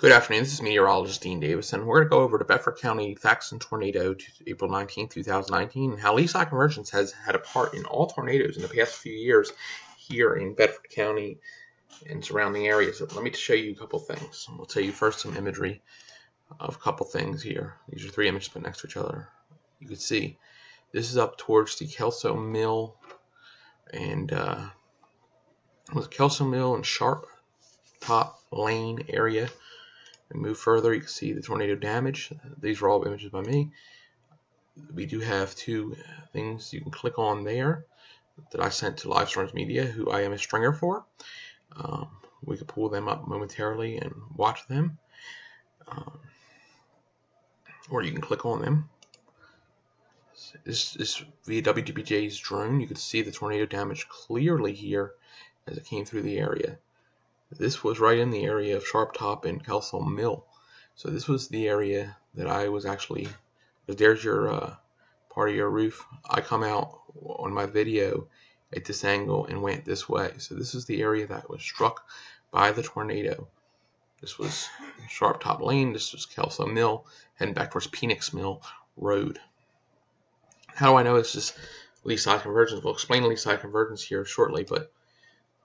Good afternoon, this is meteorologist Dean Davison. We're going to go over the Bedford County Thaxton tornado to April 19, 2019, and how Lee-side convergence has had a part in all tornadoes in the past few years here in Bedford County and surrounding areas. So let me show you a couple things. We'll tell you first some imagery of a couple things here. These are three images put next to each other. You can see this is up towards the Kelso Mill and Kelso Mill and Sharp Top Lane area. And move further, you can see the tornado damage. These are all images by me. We do have two things you can click on there that I sent to Live Storms Media, who I am a stringer for. We can pull them up momentarily and watch them, or you can click on them. This is via WDBJ's drone. You can see the tornado damage clearly here as it came through the area. This was right in the area of Sharp Top and Kelso Mill. So this was the area that I was actually, because there's your part of your roof. I come out on my video at this angle and went this way. So this is the area that was struck by the tornado. This was Sharp Top Lane. This was Kelso Mill, heading back towards Phoenix Mill Road. How do I know this is lee-side convergence? We'll explain lee-side convergence here shortly, but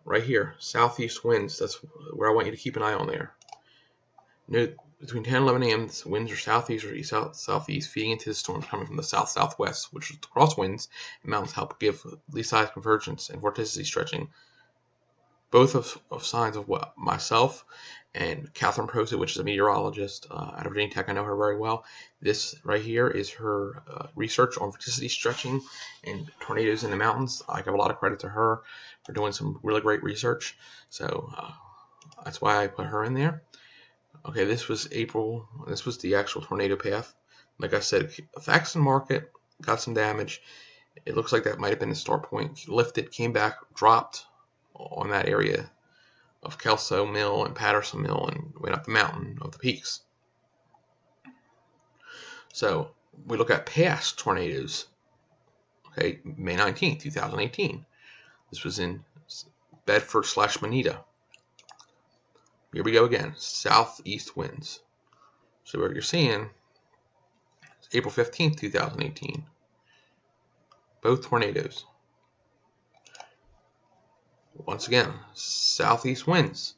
right here, southeast winds, that's where I want you to keep an eye on there. Note, between 10 and 11 a.m., the winds are southeast or east-southeast, feeding into the storms coming from the south-southwest, which is the crosswinds and mountains help give lee-side convergence and vorticity stretching. Both of signs of what myself and Catherine Prosit, which is a meteorologist out of Virginia Tech, I know her very well. This right here is her research on vorticity stretching and tornadoes in the mountains. I give a lot of credit to her for doing some really great research. So that's why I put her in there. Okay, this was April. This was the actual tornado path. Like I said, Thaxton Market got some damage. It looks like that might have been the start point. Lifted, came back, dropped on that area of Kelso Mill and Patterson Mill and went up the mountain of the peaks. So we look at past tornadoes. Okay, May 19th, 2018. This was in Bedford/Moneta. Here we go again, southeast winds. So what you're seeing is April 15th, 2018. Both tornadoes. Once again, southeast winds.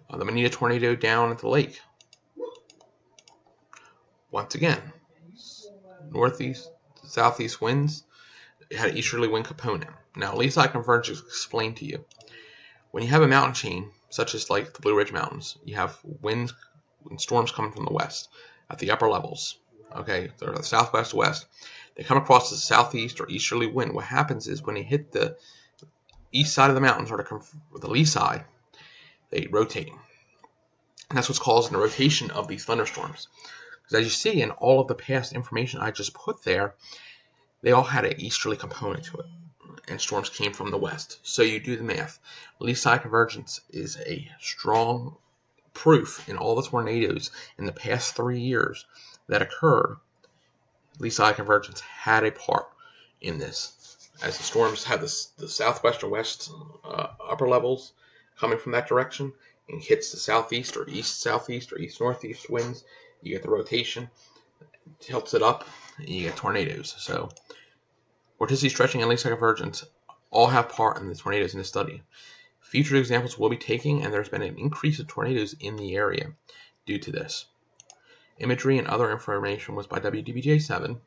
The Moneta tornado down at the lake. Once again, northeast, southeast winds. It had an easterly wind component. Now, lee-side convergence explained to you. When you have a mountain chain, such as like the Blue Ridge Mountains, you have winds and storms coming from the west at the upper levels. Okay, they're the southwest, west. They come across the southeast or easterly wind. What happens is when they hit the east side of the mountains or the lee side, they rotate. And that's what's causing the rotation of these thunderstorms. Because as you see in all of the past information I just put there, they all had an easterly component to it. And storms came from the west. So you do the math. Lee-side convergence is a strong proof in all the tornadoes in the past 3 years that occurred. Lee-side convergence had a part in this, as the storms had the southwest or west upper levels coming from that direction and hits the southeast or east-southeast or east-northeast winds. You get the rotation, tilts it up, and you get tornadoes. So vorticity stretching and lee-side convergence all have part in the tornadoes in this study. Future examples will be taking, and there's been an increase of tornadoes in the area due to this. Imagery and other information was by WDBJ7,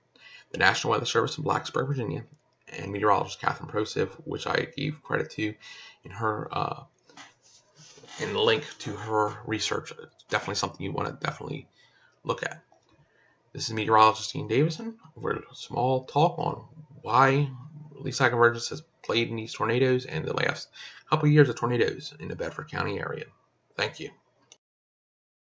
the National Weather Service in Blacksburg, Virginia, and meteorologist Catherine Prosit, which I gave credit to in her in the link to her research. It's definitely something you want to definitely look at. This is meteorologist Dean Davison for a small talk on why lee-side convergence has played in these tornadoes and the last couple of years of tornadoes in the Bedford County area. Thank you.